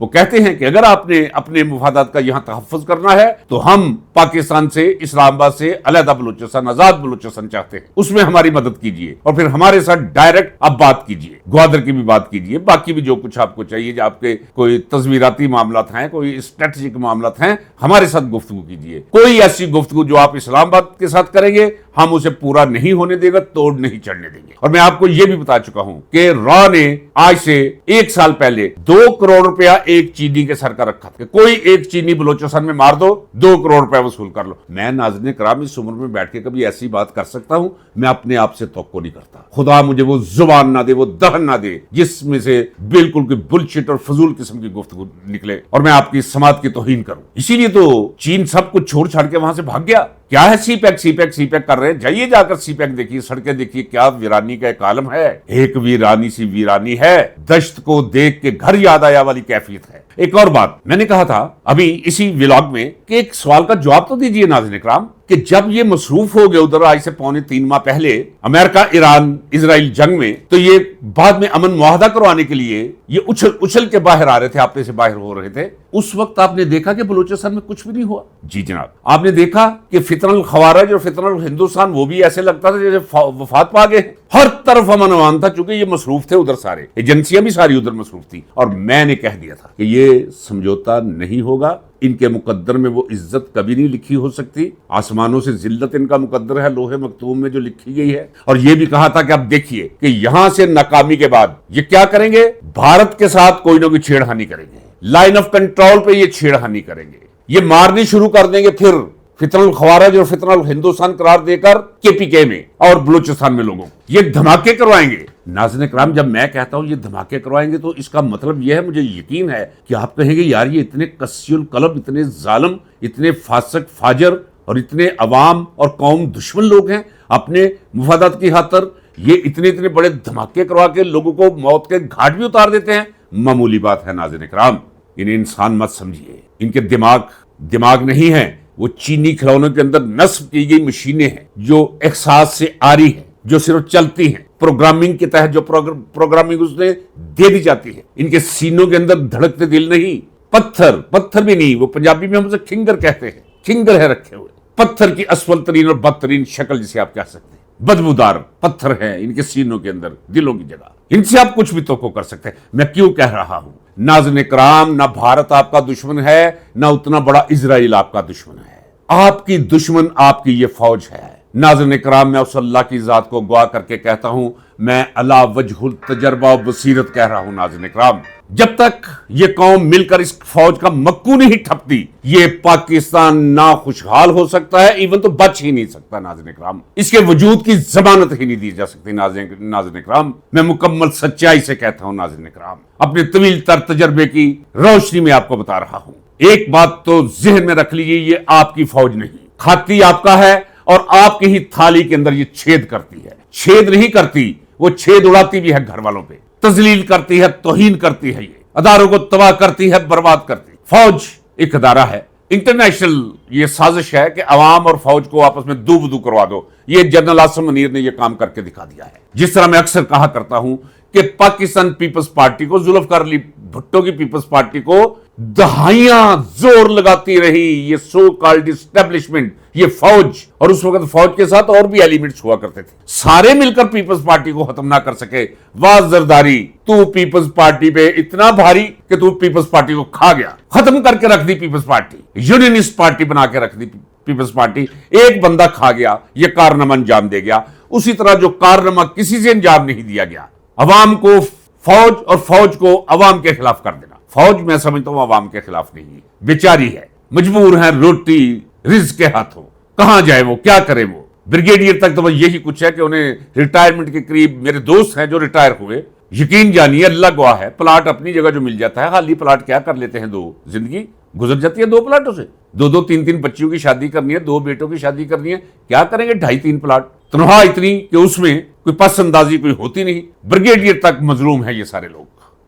وہ کہتے ہیں کہ اگر آپ نے اپنے مفادات کا یہاں تحفظ کرنا ہے تو ہم پاکستان سے، اسلام آباد سے علیحدہ بلوچستان، آزاد بلوچستان چاہتے ہیں، اس میں ہماری مدد کیجیے اور پھر ہمارے ساتھ ڈائریکٹ اب بات کیجیے، گوادر کی بھی بات کیجیے، باقی بھی جو کچھ آپ کو چاہیے، جو آپ کے کوئی تصویراتی معاملات ہیں، کوئی اسٹریٹجک معاملات ہیں، ہمارے ساتھ گفتگو کیجیے۔ کوئی ایسی گفتگو جو آپ اسلام آباد کے ساتھ کریں گے ہم اسے پورا نہیں ہونے دیں گے، توڑ نہیں چڑھنے دیں گے۔ اور میں آپ کو یہ بھی بتا چکا ہوں کہ را نے آج سے 1 سال پہلے 2 کروڑ روپیہ ایک چینی کے سر کا رکھا تھا کہ کوئی ایک چینی بلوچستان میں مار دو، 2 کروڑ روپیہ وصول کر لو۔ میں ناظرین کرام اس عمر میں بیٹھ کے کبھی ایسی بات کر سکتا ہوں؟ میں اپنے آپ سے توقع نہیں کرتا۔ خدا مجھے وہ زبان نہ دے، وہ دہن نہ دے جس میں سے بالکل کوئی بلشٹ اور فضول قسم کی گفتگو نکلے اور میں آپ کی سماعت کی توہین کروں۔ اسی لیے تو چین سب کچھ چھوڑ چھاڑ کے وہاں سے بھاگ گیا۔ کیا ہے سی پیک کر رہے ہیں؟ جائیے جا کر سی پیک دیکھیے، سڑکیں دیکھیے، کیا ویرانی کا ایک عالم ہے، ایک ویرانی سی ویرانی ہے، دشت کو دیکھ کے گھر یاد آیا والی کیفیت ہے۔ ایک اور بات میں نے کہا تھا ابھی اسی ولاگ میں کہ ایک سوال کا جواب تو دیجئے ناظرین اکرام کہ جب یہ مصروف ہو گئے ادھر آج سے 2.25 ماہ پہلے امریکہ ایران اسرائیل جنگ میں، تو یہ بعد میں امن معاہدہ کروانے کے لیے یہ اچھل کے باہر آ رہے تھے، آپے سے باہر ہو رہے تھے، اس وقت آپ نے دیکھا کہ بلوچستان میں کچھ بھی نہیں ہوا؟ جی جناب، آپ نے دیکھا کہ فتن الخوارج اور فتن الہندوستان وہ بھی ایسے لگتا تھا جیسے وفات پا گئے، ہر طرف امن امان تھا چونکہ یہ مصروف تھے ادھر، سارے ایجنسیاں بھی ساری ادھر مصروف تھی، اور میں نے کہہ دیا تھا کہ یہ سمجھوتا نہیں ہوگا، ان کے مقدر میں وہ عزت کبھی نہیں لکھی ہو سکتی، آسمانوں سے ذلت ان کا مقدر ہے لوح مکتوم میں جو لکھی گئی ہے۔ اور یہ بھی کہا تھا کہ اب دیکھیے کہ یہاں سے ناکامی کے بعد یہ کیا کریں گے، بھارت کے ساتھ کوئی نہ کوئی چھیڑخانی کریں گے، لائن آف کنٹرول پہ یہ چھیڑخانی کریں گے، یہ مارنی شروع کر دیں گے، پھر فتن الخوارج اور فتن الہندوستان قرار دے کر KPK میں اور بلوچستان میں لوگوں کو یہ دھماکے کروائیں گے۔ ناظرین اکرام، جب میں کہتا ہوں یہ دھماکے کروائیں گے تو اس کا مطلب یہ ہے، مجھے یقین ہے کہ آپ کہیں گے یار یہ اتنے قسی القلب، اتنے ظالم، اتنے فاسق فاجر اور اتنے عوام اور قوم دشمن لوگ ہیں، اپنے مفادات کی خاطر یہ اتنے بڑے دھماکے کروا کے لوگوں کو موت کے گھاٹ بھی اتار دیتے ہیں۔ معمولی بات ہے ناظرین اکرام، انہیں انسان مت سمجھیے، ان کے دماغ نہیں ہے، وہ چینی کھلونوں کے اندر نصب کی گئی مشینیں ہیں جو احساس سے آری ہیں، جو صرف چلتی ہیں، پروگرامنگ کے تحت جو پروگرامنگ اس نے دے دی جاتی ہے۔ ان کے سینوں کے اندر دھڑکتے دل نہیں، پتھر بھی نہیں، وہ پنجابی میں ہم اسے کھنگر کہتے ہیں، کھنگر ہے رکھے ہوئے، پتھر کی اسفل ترین اور بدترین شکل جسے آپ کہہ سکتے ہیں، بدبودار پتھر ہے ان کے سینوں کے اندر، دلوں کی جگہ۔ ان سے آپ کچھ بھی توقع کر سکتے ہیں۔ میں کیوں کہہ رہا ہوں؟ ناظرین کرام، نہ بھارت آپ کا دشمن ہے، نہ اتنا بڑا اسرائیل آپ کا دشمن ہے، آپ کی دشمن آپ کی یہ فوج ہے۔ ناظرین کرام، میں اس اللہ کی ذات کو گواہ کر کے کہتا ہوں، میں علی وجہ التجربہ و بصیرت کہہ رہا ہوں ناظرین کرام، جب تک یہ قوم مل کر اس فوج کا مکو نہیں ٹھپتی، یہ پاکستان نہ خوشحال ہو سکتا ہے، ایون تو بچ ہی نہیں سکتا ناظرین کرام، اس کے وجود کی ضمانت ہی نہیں دی جا سکتی ناظرین کرام۔ میں مکمل سچائی سے کہتا ہوں ناظرین کرام، اپنے طویل تر تجربے کی روشنی میں آپ کو بتا رہا ہوں، ایک بات تو ذہن میں رکھ لیجیے، یہ آپ کی فوج نہیں، کھاتی آپ کا ہے اور آپ کی ہی تھالی کے اندر یہ چھید کرتی ہے، چھید نہیں کرتی، وہ چھید اڑاتی بھی ہے گھر والوں پہ، تذلیل کرتی ہے، توہین کرتی ہے، یہ اداروں کو تباہ کرتی ہے، برباد کرتی ہے۔ فوج ایک ادارہ ہے، انٹرنیشنل یہ سازش ہے کہ عوام اور فوج کو آپس میں دو بدو کروا دو، یہ جنرل عاصم منیر نے یہ کام کر کے دکھا دیا ہے۔ جس طرح میں اکثر کہا کرتا ہوں کہ پاکستان پیپلز پارٹی کو، ذوالفقار علی بھٹو کی پیپلز پارٹی کو دہائیاں زور لگاتی رہی یہ سو کالڈ اسٹیبلشمنٹ، یہ فوج، اور اس وقت فوج کے ساتھ اور بھی ایلیمنٹس ہوا کرتے تھے، سارے مل کر پیپلز پارٹی کو ختم نہ کر سکے۔ واہ زرداری، تو پیپلز پارٹی پہ اتنا بھاری کہ تو پیپلز پارٹی کو کھا گیا، ختم کر کے رکھ دی پیپلز پارٹی، یونینسٹ پارٹی بنا کے رکھ دی پیپلز پارٹی، ایک بندہ کھا گیا، یہ کارنامہ انجام دے گیا۔ اسی طرح جو کارنامہ کسی سے انجام نہیں دیا گیا، عوام کو فوج اور فوج کو عوام کے خلاف کر دینا۔ فوج میں سمجھتا ہوں عوام کے خلاف نہیں ہے، بیچاری ہے، مجبور ہے روٹی رزق کے ہاتھوں، کہاں جائے وہ، کیا کرے وہ۔ بریگیڈیئر تک تو وہ یہی کچھ ہے کہ انہیں ریٹائرمنٹ کے قریب، میرے دوست ہیں جو ریٹائر ہوئے، یقین جانیے اللہ گواہ ہے، پلاٹ اپنی جگہ جو مل جاتا ہے، خالی پلاٹ کیا کر لیتے ہیں، دو زندگی گزر جاتی ہے دو پلاٹوں سے، دو تین بچیوں کی شادی کرنی ہے، 2 بیٹوں کی شادی کرنی ہے، کیا کریں گے 2.5-3 پلاٹ، تنخواہ اتنی کہ اس میں کوئی پس اندازی کوئی ہوتی نہیں۔ بریگیڈیئر تک مظلوم ہیں یہ سارے لوگ،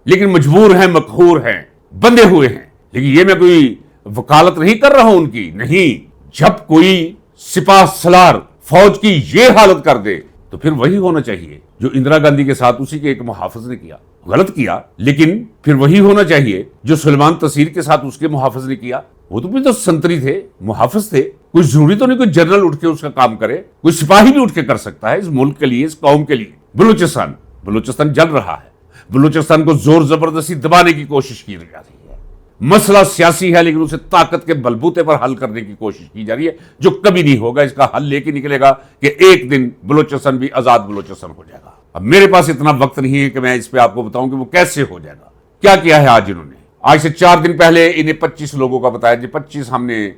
لیکن مجبور ہیں، مقہور ہیں، بندے ہوئے ہیں۔ لیکن یہ میں کوئی وکالت نہیں کر رہا ہوں ان کی، نہیں، جب کوئی سپاہ سالار فوج کی یہ حالت کر دے تو پھر وہی ہونا چاہیے جو اندرا گاندھی کے ساتھ اسی کے ایک محافظ نے کیا. غلط کیا, لیکن پھر وہی ہونا چاہیے جو سلیمان تصیر کے ساتھ اس کے محافظ نے کیا. وہ تو بھی تو سنتری تھے, محافظ تھے. کوئی ضروری تو نہیں کوئی جنرل اٹھ کے اس کا کام کرے, کوئی سپاہی بھی اٹھ کے کر سکتا ہے اس ملک کے لیے, اس قوم کے لیے. بلوچستان جل رہا ہے. بلوچستان کو زور زبردستی دبانے کی کوشش کی جا رہی ہے. مسئلہ سیاسی ہے لیکن اسے طاقت کے بلبوتے پر حل کرنے کی کوشش کی جا رہی ہے, جو کبھی نہیں ہوگا. اس کا حل لے کے نکلے گا کہ ایک دن بلوچستان بھی آزاد بلوچستان ہو جائے گا. اب میرے پاس اتنا وقت نہیں ہے کہ میں اس پہ آپ کو بتاؤں کہ وہ کیسے ہو جائے گا. کیا کیا ہے آج انہوں نے؟ آج سے 4 دن پہلے انہیں 25 لوگوں کا بتایا جی 25 ہم نے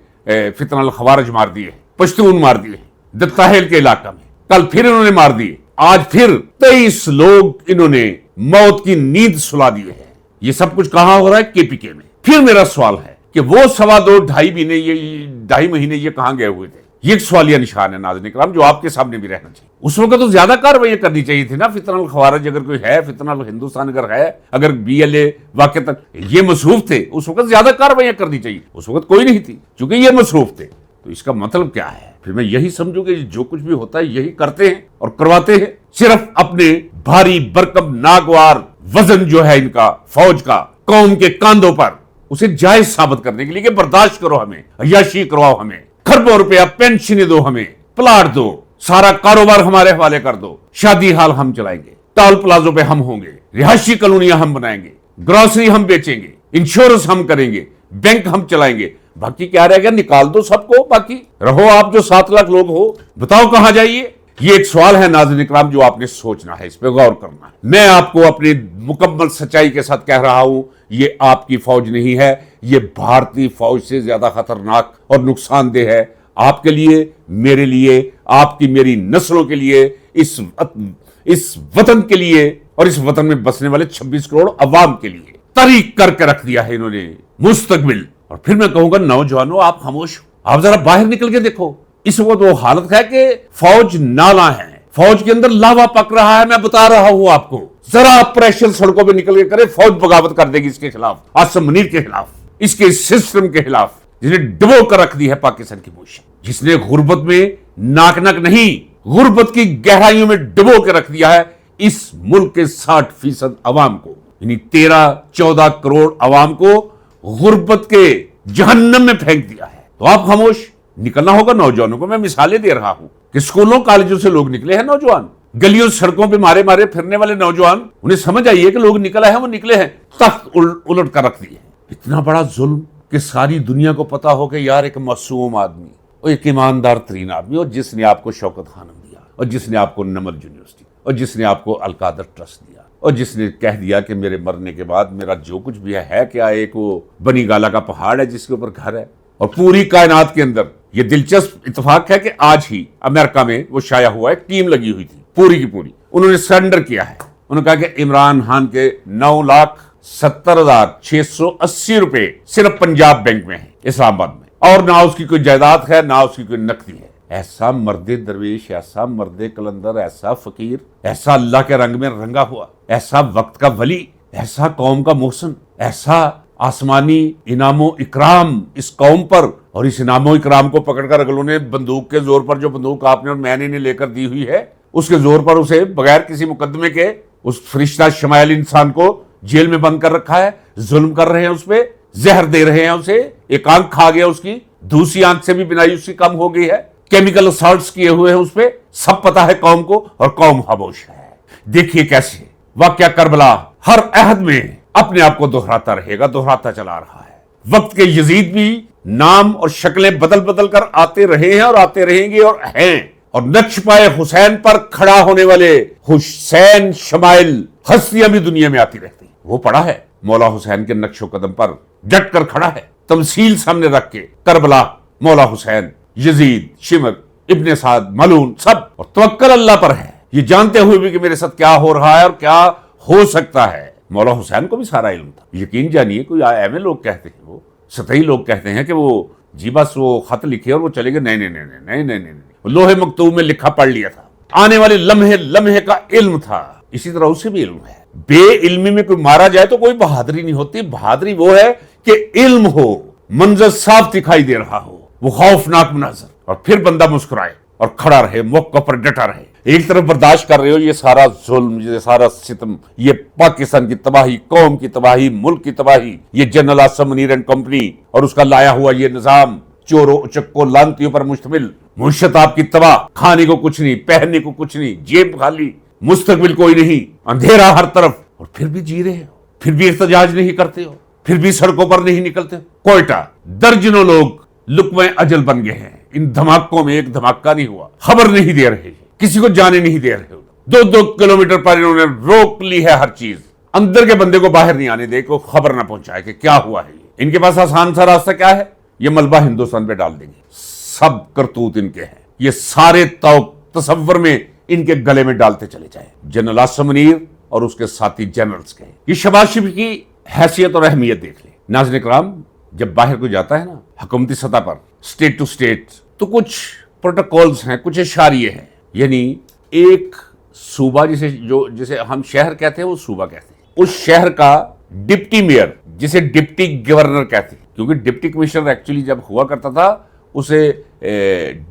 فتنہ الخوارج مار دیے, پشتون مار دیے دتاہیل کے علاقہ میں. کل پھر انہوں نے مار دیے. آج پھر 23 لوگ انہوں نے موت کی نیند سلا دیے ہیں. یہ سب کچھ کہاں ہو رہا ہے؟ کے پی کے میں. پھر میرا سوال ہے کہ وہ 2.5 مہینے یہ کہاں گئے ہوئے تھے؟ یہ ایک سوالیہ نشان ہے ناظرین کرام, جو آپ کے سامنے بھی رہنا چاہیے. اس وقت تو زیادہ کارروائیاں کرنی چاہیے تھی نا. فتنہ الخوارج اگر کوئی ہے, فتنہ الہندوستان اگر ہے, اگر BLA واقع تک یہ مصروف تھے, اس وقت زیادہ کارروائیاں کرنی چاہیے. اس وقت کوئی نہیں تھی چونکہ یہ مصروف تھے. تو اس کا مطلب کیا ہے؟ پھر میں یہی سمجھوں کہ جو کچھ بھی ہوتا ہے یہی کرتے ہیں اور کرواتے ہیں, صرف اپنے بھاری برکم ناگوار وزن جو ہے ان کا فوج کا قوم کے کاندھوں پر, اسے جائز ثابت کرنے کے لیے کہ برداشت کرو, ہمیں عیاشی کرواؤ, ہمیں کھربوں روپیہ پینشنیں دو, ہمیں پلاٹ دو, سارا کاروبار ہمارے حوالے کر دو, شادی حال ہم چلائیں گے, ٹال پلازوں پہ ہم ہوں گے, رہائشی کالونیاں ہم بنائیں گے, گروسری ہم بیچیں گے, انشورنس ہم کریں گے, بینک ہم چلائیں گے. باقی کیا رہے گا؟ نکال دو سب کو, باقی رہو آپ جو 7 لاکھ لوگ ہو, بتاؤ کہاں جائیے. یہ ایک سوال ہے ناظرین اکرام جو آپ نے سوچنا ہے, اس پہ غور کرنا ہے. میں آپ کو اپنی مکمل سچائی کے ساتھ کہہ رہا ہوں, یہ آپ کی فوج نہیں ہے, یہ بھارتی فوج سے زیادہ خطرناک اور نقصان دہ ہے آپ کے لیے, میرے لیے, آپ کی میری نسلوں کے لیے, اس وطن کے لیے اور اس وطن میں بسنے والے 26 کروڑ عوام کے لیے. طریق کر کے رکھ دیا ہے انہوں نے مستقبل. اور پھر میں کہوں گا نوجوانوں آپ خاموش ہو, آپ ذرا باہر نکل کے دیکھو. اس وقت وہ حالت ہے کہ فوج نالا ہے, فوج کے اندر لاوا پک رہا ہے. میں بتا رہا ہوں آپ کو, ذرا پریشر سڑکوں پہ نکل کے کرے, فوج بغاوت کر دے گی اس کے خلاف, عاصم منیر کے خلاف, اس کے سسٹم کے خلاف جس نے ڈبو کر رکھ دی ہے پاکستان کی پوزیشن, جس نے غربت میں ناک نہیں, غربت کی گہرائیوں میں ڈبو کے رکھ دیا ہے اس ملک کے 60% عوام کو, یعنی 13-14 کروڑ عوام کو غربت کے جہنم میں پھینک دیا ہے. تو آپ خاموش, نکلنا ہوگا نوجوانوں کو. میں مثالیں دے رہا ہوں کہ اسکولوں کالجوں سے لوگ نکلے ہیں, نوجوان گلیوں سڑکوں پہ مارے پھرنے والے نوجوان, انہیں سمجھ آئی ہے کہ لوگ نکل آئے ہیں, وہ نکلے ہیں, تخت الٹ کر رکھ دیے. اتنا بڑا ظلم کہ ساری دنیا کو پتا ہو کہ یار ایک معصوم آدمی اور ایک ایماندار ترین آدمی, اور جس نے آپ کو شوکت خانم دیا, اور جس نے آپ کو نمل یونیورسٹی, اور جس نے آپ کو القادر ٹرسٹ دیا, اور جس نے کہہ دیا کہ میرے مرنے کے بعد میرا جو کچھ بھی ہے کیا ایک وہ بنی گالا کا پہاڑ ہے جس کے اوپر گھر ہے. اور پوری کائنات کے اندر یہ دلچسپ اتفاق ہے کہ آج ہی امریکہ میں وہ شائع ہوا ہے, ٹیم لگی ہوئی تھی پوری کی پوری, انہوں نے سرنڈر کیا ہے. انہوں نے کہا کہ عمران خان کے 9,70,680 روپے صرف پنجاب بینک میں ہیں اسلام آباد میں, اور نہ اس کی کوئی جائیداد ہے, نہ اس کی کوئی نقدی ہے. ایسا مرد درویش, ایسا مرد کلندر, ایسا فقیر, ایسا اللہ کے رنگ میں رنگا ہوا, ایسا وقت کا ولی, ایسا قوم کا محسن, ایسا آسمانی انعام و اکرام اس قوم پر, اور اس انعام و اکرام کو پکڑ کر اگلوں نے بندوق کے زور پر, جو بندوق آپ نے اور میں نے لے کر دی ہوئی ہے, اس کے زور پر اسے بغیر کسی مقدمے کے اس فرشتہ شمائل انسان کو جیل میں بند کر رکھا ہے. ظلم کر رہے ہیں اس پہ, زہر دے رہے ہیں اسے, ایک آنکھ کھا گیا اس کی, دوسری آنکھ سے بھی بینائی اس کی کم ہو گئی ہے, کیمیکل اسالٹس کیے ہوئے ہیں اس پہ, سب پتا ہے قوم کو, اور قوم خاموش ہے. دیکھیے کیسے واقعہ کربلا ہر عہد میں اپنے آپ کو دہراتا رہے گا, دہراتا چلا رہا ہے. وقت کے یزید بھی نام اور شکلیں بدل کر آتے رہے ہیں اور آتے رہیں گے اور ہیں, اور نقش پائے حسین پر کھڑا ہونے والے حسین شمائل ہستیاں بھی دنیا میں آتی رہتی ہیں. وہ پڑا ہے مولا حسین کے نقش و قدم پر ڈٹ کر کھڑا ہے, تمثیل سامنے رکھ کے, کربلا, مولا حسین, یزید, شمر, ابن سعد, ملعون, سب, اور توکل اللہ پر ہے, یہ جانتے ہوئے بھی کہ میرے ساتھ کیا ہو رہا ہے اور کیا ہو سکتا ہے. مولا حسین کو بھی سارا علم تھا. یقین جانیے کوئی ایویں لوگ کہتے ہیں, وہ سطحی لوگ کہتے ہیں کہ وہ جی بس وہ خط لکھے اور وہ چلے گئے. نہیں, لوہے مکتوب میں لکھا پڑھ لیا تھا, آنے والے لمحے کا علم تھا. اسی طرح اسے بھی علم ہے. بے علمی میں کوئی مارا جائے تو کوئی بہادری نہیں ہوتی. بہادری وہ ہے کہ علم ہو, منظر صاف دکھائی دے رہا ہو, وہ خوفناک مناظر, اور پھر بندہ مسکرائے اور کھڑا رہے, موقع پر ڈٹا رہے. ایک طرف برداشت کر رہے ہو یہ سارا ظلم، یہ سارا ستم، یہ پاکستان کی تباہی، قوم کی تباہی، ملک کی تباہی، یہ general Asif Munir and company اور اس کا لایا ہوا یہ نظام چوروں چکوں لانتیوں پر مشتمل، معیشت آپ کی تباہ، کھانے کو کچھ نہیں، پہننے کو کچھ نہیں، جیب خالی، مستقبل کوئی نہیں، اندھیرا ہر طرف، اور پھر بھی جی رہے ہو، پھر بھی احتجاج نہیں کرتے ہو، پھر بھی سڑکوں پر نہیں نکلتے ہو۔ کوئٹہ درجنوں لوگ لقمہ اجل بن گئے ہیں، ان دھماکوں میں ایک دھماکہ نہیں ہوا، خبر نہیں دے رہے، کسی کو جانے نہیں دے رہے، 2-2 کلومیٹر پر انہوں نے روک لی ہے ہر چیز، اندر کے بندے کو باہر نہیں آنے دے، کوئی خبر نہ پہنچائے کہ کیا ہوا ہے۔ ان کے پاس آسان سا راستہ کیا ہے؟ یہ ملبہ ہندوستان پہ ڈال دیں گے، سب کرتوت ان کے ہیں، یہ سارے تصور میں ان کے گلے میں ڈالتے چلے جائیں، جنرل آصف منیر اور اس کے ساتھی جنرلز کے۔ یہ شہباز شریف کی حیثیت اور اہمیت دیکھ لیں۔ ناظرین کرام، جب باہر کو جاتا ہے نا حکومتی سطح پر، اسٹیٹ ٹو اسٹیٹ، تو کچھ پروٹوکولز ہیں، کچھ اشاریے ہیں، یعنی ایک صوبہ جسے ہم شہر کہتے ہیں وہ صوبہ کہتے ہیں، اس شہر کا ڈپٹی میئر جسے ڈپٹی گورنر کہتے ہیں، کیونکہ ڈپٹی کمشنر ایکچولی جب ہوا کرتا تھا اسے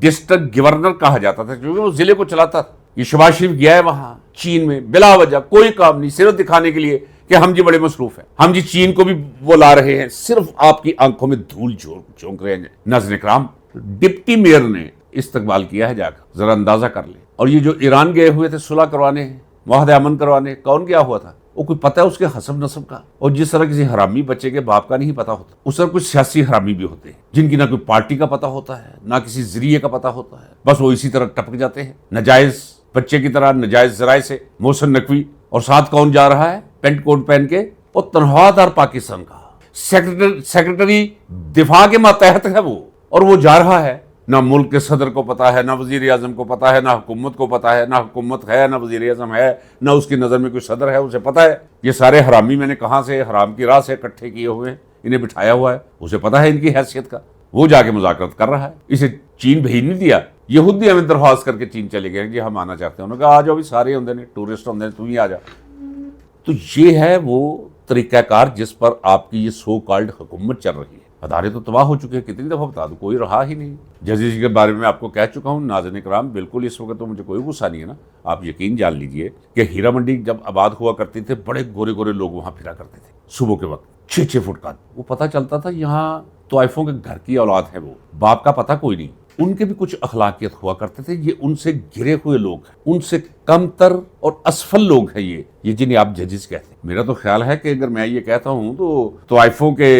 ڈسٹرکٹ گورنر کہا جاتا تھا، کیونکہ وہ ضلع کو چلاتا تھا۔ یہ شہباز شریف گیا ہے وہاں چین میں بلا وجہ، کوئی کام نہیں، صرف دکھانے کے لیے کہ ہم جی بڑے مصروف ہیں، ہم جی چین کو بھی وہ لا رہے ہیں، صرف آپ کی آنکھوں میں دھول جھونک رہے ہیں۔ ناظرین کرام، ڈپٹی میئر نے استقبال کیا ہے جا کر، ذرا اندازہ کر لیں۔ اور یہ جو ایران گئے ہوئے تھے صلح کروانے، معاہدہ امن کروانے، کون گیا ہوا تھا؟ وہ کوئی پتہ ہے اس کے حسب نسب کا؟ اور جس طرح کسی حرامی بچے کے باپ کا نہیں پتہ ہوتا، اس طرح کچھ سیاسی حرامی بھی ہوتے ہیں جن کی نہ کوئی پارٹی کا پتہ ہوتا ہے، نہ کسی ذریعے کا پتہ ہوتا ہے، بس وہ اسی طرح ٹپک جاتے ہیں ناجائز بچے کی طرح، ناجائز ذرائع سے۔ محسن نقوی، اور ساتھ کون جا رہا ہے پینٹ کوٹ پہن کے؟ وہ تنخواہ دار پاکستان کا سیکرٹری دفاع کے ماتحت ہے وہ، اور وہ جا رہا ہے، نہ ملک کے صدر کو پتا ہے، نہ وزیر اعظم کو پتا ہے، نہ حکومت کو پتا ہے، نہ حکومت ہے، نہ وزیر اعظم ہے، نہ اس کی نظر میں کوئی صدر ہے، اسے پتا ہے یہ سارے حرامی میں نے کہاں سے حرام کی راہ سے اکٹھے کیے ہوئے ہیں، انہیں بٹھایا ہوا ہے، اسے پتا ہے ان کی حیثیت کا، وہ جا کے مذاکرات کر رہا ہے۔ اسے چین بھیج نہیں دیا، یہود بھی ہمیں درخواست کر کے چین چلے گئے، جی ہم آنا چاہتے ہیں، انہوں نے کہا آ جاؤ بھی، سارے ہوندے نے ٹورسٹ ہوندے نے، تم ہی آ جاؤ۔ تو یہ ہے وہ طریقہ کار جس پر آپ کی یہ سو کالڈ حکومت چل رہی ہے۔ ادارے تو تباہ ہو چکے ہیں، کتنی دفعہ بتا دوں، کوئی رہا ہی نہیں۔ جزیز کے بارے میں آپ کو کہہ چکا ہوں ناظرین کرام، بالکل اس وقت تو مجھے کوئی غصہ نہیں ہے نا، آپ یقین جان لیجئے کہ ہیرا منڈی جب آباد ہوا کرتی تھے، بڑے گورے گورے لوگ وہاں پھرا کرتے تھے صبح کے وقت، 6-6 فٹ کا، وہ پتہ چلتا تھا یہاں طائفوں کے گھر کی اولاد ہے، وہ باپ کا پتہ کوئی نہیں۔ ان کے بھی کچھ اخلاقیت ہوا کرتے تھے، یہ ان سے گرے ہوئے لوگ ہیں، ان سے کم تر اور اسفل لوگ ہیں یہ جنہیں آپ ججز کہتے ہیں۔ میرا تو خیال ہے کہ اگر میں یہ کہتا ہوں تو طائفوں کے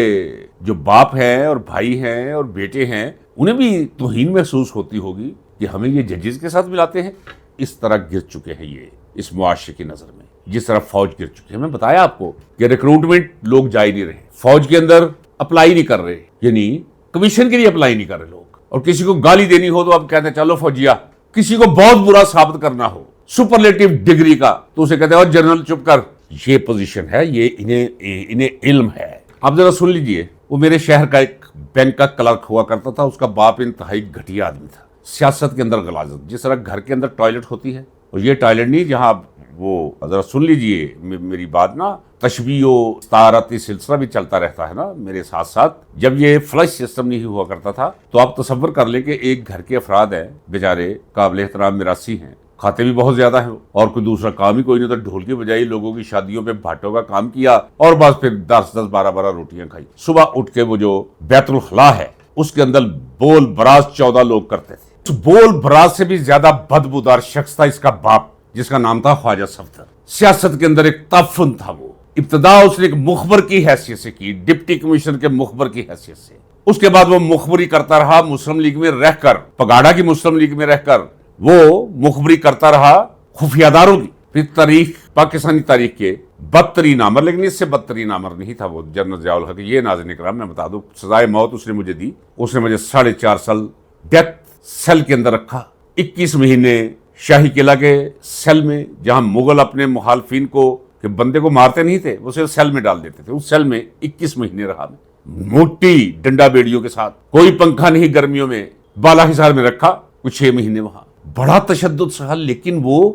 جو باپ ہیں اور بھائی ہیں اور بیٹے ہیں، انہیں بھی توہین محسوس ہوتی ہوگی کہ ہمیں یہ ججز کے ساتھ ملاتے ہیں۔ اس طرح گر چکے ہیں یہ اس معاشرے کی نظر میں، جس طرح فوج گر چکی ہے۔ میں بتایا آپ کو کہ ریکروٹمنٹ لوگ جا ہی نہیں رہے، فوج کے اندر اپلائی نہیں کر رہے، یعنی کمیشن کے لیے اپلائی نہیں کر رہے لوگ، اور کسی کو گالی دینی ہو تو اب کہتے ہیں چلو فوجیا، کسی کو بہت برا ثابت کرنا ہو سپرلیٹو ڈگری کا تو اسے کہتے ہیں جنرل چپ کر۔ یہ پوزیشن ہے، یہ انہیں علم ہے۔ آپ ذرا سن لیجئے، وہ میرے شہر کا ایک بینک کا کلرک ہوا کرتا تھا، اس کا باپ انتہائی گھٹیا آدمی تھا، سیاست کے اندر غلاظت، جس طرح گھر کے اندر ٹوائلٹ ہوتی ہے، اور یہ ٹوائلٹ نہیں جہاں وہ، ذرا سن لیجئے میری بات نا، تشبیہ و طہارتی سلسلہ بھی چلتا رہتا ہے نا میرے ساتھ ساتھ۔ جب یہ فلش سسٹم نہیں ہوا کرتا تھا تو آپ تصور کر لیں کہ ایک گھر کے افراد ہیں بیچارے، قابل احترام میراثی ہیں، کھاتے بھی بہت زیادہ ہیں، اور کوئی دوسرا کام ہی کوئی نہیں، تو ڈھول کی بجائی لوگوں کی شادیوں پہ بھاٹوں کا کام کیا، اور بس پھر 10-10 12-12 روٹیاں کھائی۔ صبح اٹھ کے وہ جو بیت الخلاء ہے اس کے اندر بول براز 14 لوگ کرتے تھے۔ اس بول براز سے بھی زیادہ بدبودار شخص تھا اس کا باپ، جس کا نام تھا خواجہ صفدر۔ سیاست کے اندر ایک تعفن تھا، وہ ابتدا اس نے ایک مخبر کی حیثیت سے کی، ڈپٹی کمشنر کے مخبر کی حیثیت سے، اس کے بعد وہ مخبری کرتا رہا مسلم لیگ میں رہ کر، پگاڑا کی مسلم لیگ میں رہ کر وہ مخبری کرتا رہا خفیہ اداروں کی۔ پھر پاکستانی تاریخ کے بدترین آمر، لیکن اس سے بدترین آمر نہیں تھا وہ جنرل ضیاء الحق۔ یہ ناظرین کرام میں بتا دوں، سزائے موت اس نے مجھے دی، اس نے مجھے 4.5 سال ڈیتھ سیل کے اندر رکھا، 21 مہینے شاہی قلعہ کے سیل میں، جہاں مغل اپنے مخالفین کو، کہ بندے کو مارتے نہیں تھے، وہ صرف سیل میں ڈال دیتے تھے، اس سیل میں 21 مہینے رہا میں، موٹی ڈنڈا بیڑیوں کے ساتھ، کوئی پنکھا نہیں گرمیوں میں، بالا حصار میں رکھا، کچھ 6 مہینے وہاں، بڑا تشدد سہا، لیکن وہ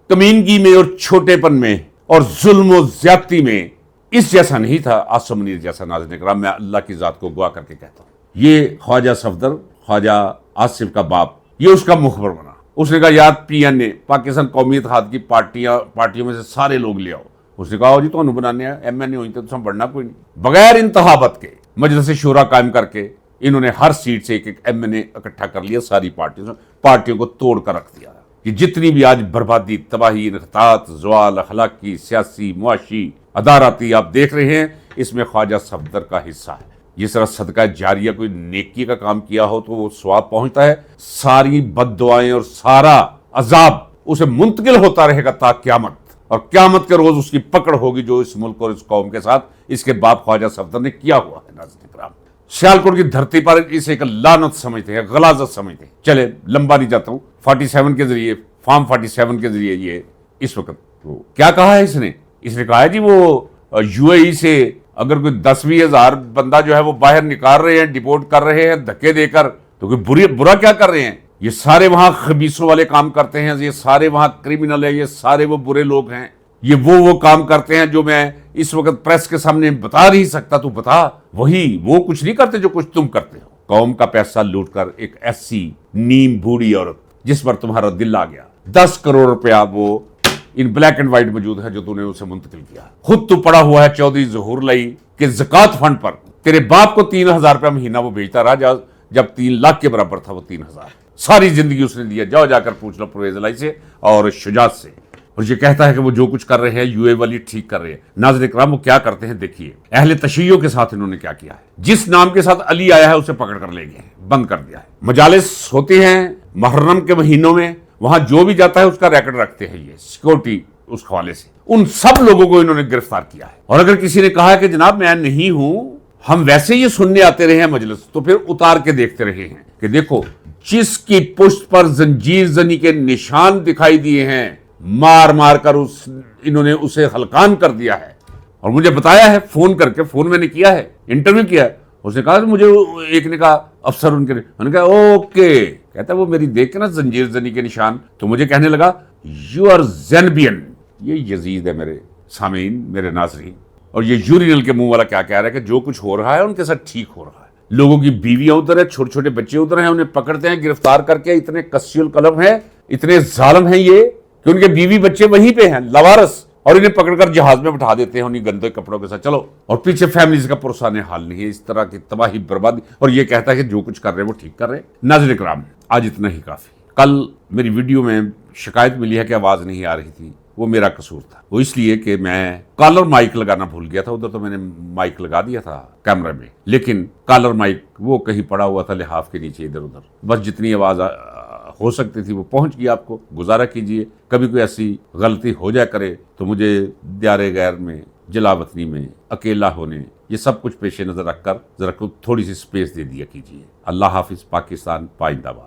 کمینگی میں اور چھوٹے پن میں اور ظلم و زیادتی میں اس جیسا نہیں تھا آصف منیر جیسا۔ ناظرین کرام، میں اللہ کی ذات کو گواہ کر کے کہتا ہوں، یہ خواجہ صفدر، خواجہ آصف کا باپ، یہ اس کا مخبر بنا، اس نے کہا یار PNA پاکستان قومی اتحاد کی پارٹیوں میں سے سارے لوگ لے آؤ. اس نے کہا جی تو بنانے MNA ہوئی تو ہم بڑھنا کوئی نہیں. بغیر انتخابات کے مجلس شورا قائم کر کے انہوں نے ہر سیٹ سے ایک MNA اکٹھا کر لیا. ساری پارٹیوں کو توڑ کر رکھ دیا. کہ جتنی بھی آج بربادی، تباہی، انحطاط، زوال اخلاقی، سیاسی، معاشی، اداراتی آپ دیکھ رہے ہیں، اس میں خواجہ صفدر کا حصہ ہے. جس طرح صدقہ جاریہ کوئی نیکی کا کام کیا ہو تو وہ ثواب پہنچتا ہے، ساری بد دعائیں اور سارا عذاب اسے منتقل ہوتا رہے گا تا قیامت. اور قیامت کے روز اس کی پکڑ ہوگی جو اس ملک اور اس قوم کے ساتھ اس کے باپ خواجہ صفدر نے کیا ہوا ہے. ناظرین کرام، سیالکوٹ کی دھرتی پر اسے ایک لعنت سمجھتے ہیں، غلاظت سمجھتے ہیں. چلے لمبا نہیں جاتا ہوں. 47 کے ذریعے، فارم 47 کے ذریعے یہ اس وقت کیا کہا ہے اس نے کہا ہے جی وہ UAE سے اگر کوئی 10-20 ہزار بندہ جو ہے وہ باہر نکال رہے ہیں، ڈپورٹ کر رہے ہیں دھکے دے کر، تو کوئی برا کیا کر رہے ہیں؟ یہ سارے وہاں خبیثوں والے کام کرتے ہیں، یہ سارے وہاں کرمنل ہیں، یہ سارے وہ برے لوگ ہیں، یہ وہ کام کرتے ہیں جو میں اس وقت پریس کے سامنے بتا نہیں سکتا. تو بتا، وہ کچھ نہیں کرتے جو کچھ تم کرتے ہو. قوم کا پیسہ لوٹ کر ایک ایسی نیم بوڑھی عورت جس پر تمہارا دل آ گیا، 10 کروڑ روپیہ وہ ان بلیک اینڈ وائٹ موجود ہے جو تو نے اسے منتقل کیا. خود تو پڑا ہوا ہے چودھری ظہور لئی کہ زکوٰۃ فنڈ پر تیرے باپ کو 3000 روپیہ مہینہ وہ بھیجتا رہا جب 3 لاکھ کے برابر تھا وہ 3000. ساری زندگی اس نے دیا. جا کر پوچھ لو پرویز الہی سے اور شجاعت سے. اور یہ کہتا ہے کہ وہ جو کچھ کر رہے ہیں UAE والی ٹھیک کر رہے ہیں. ناظرین کرام، وہ کیا کرتے ہیں دیکھیے. اہل تشیع کے ساتھ انہوں نے کیا کیا ہے. جس نام کے ساتھ علی آیا ہے اسے پکڑ کر لے گئے ہیں، بند کر دیا ہے. مجالس ہوتے ہیں محرم کے مہینوں میں، وہاں جو بھی جاتا ہے اس کا ریکارڈ رکھتے ہیں یہ سیکورٹی اس حوالے سے. ان سب لوگوں کو انہوں نے گرفتار کیا ہے. اور اگر کسی نے کہا ہے کہ جناب میں نہیں ہوں، ہم ویسے یہ سننے آتے رہے ہیں مجلس، تو پھر اتار کے دیکھتے رہے ہیں کہ دیکھو جس کی پشت پر زنجیر زنی کے نشان دکھائی دیے ہیں، مار کر انہوں نے اسے ہلکان کر دیا ہے. اور مجھے بتایا ہے فون کر کے، فون میں نے کیا ہے، انٹرویو کیا ہے. اس نے کہا مجھے ایک نے کہا افسر ان نے کہا اوکے، کہتا وہ میری دیکھ کے نا زنجیر زنی کے نشان، تو مجھے کہنے لگا یو آر زینبین. یہ یزید ہے میرے سامعین، میرے ناظرین. اور یہ یورینل کے منہ والا کیا کہہ رہا ہے کہ جو کچھ ہو رہا ہے ان کے ساتھ ٹھیک ہو رہا ہے. لوگوں کی بیویاں ادھر ہیں، چھوٹے چھوٹے بچے ادھر ہیں، انہیں پکڑتے ہیں گرفتار کر کے. اتنے قسی القلم ہیں، اتنے ظالم ہیں یہ کہ ان کے بیوی بچے وہیں پہ ہیں لاوارث، اور انہیں پکڑ کر جہاز میں بٹھا دیتے ہیں انہیں گندے کپڑوں کے ساتھ، چلو. اور پیچھے فیملیز کا پرسان حال نہیں ہے. اس طرح کی تباہی بربادی، اور یہ کہتا ہے کہ جو کچھ کر رہے ہیں وہ ٹھیک کر رہے ہیں. ناظرین کرام، آج اتنا ہی کافی. کل میری ویڈیو میں شکایت ملی ہے کہ آواز نہیں آ رہی تھی. وہ میرا قصور تھا. وہ اس لیے کہ میں کالر مائک لگانا بھول گیا تھا. ادھر تو میں نے مائک لگا دیا تھا کیمرے میں، لیکن کالر مائک وہ کہیں پڑا ہوا تھا لحاف کے نیچے ادھر ادھر. بس جتنی آواز ہو سکتی تھی وہ پہنچ گئی آپ کو. گزارا کیجئے کبھی کوئی ایسی غلطی ہو جائے کرے تو مجھے دیار غیر میں، جلا وطنی میں، اکیلا ہونے، یہ سب کچھ پیش نظر رکھ کر ذرا تھوڑی سی سپیس دے دیا کیجئے. اللہ حافظ. پاکستان پائندہ باد.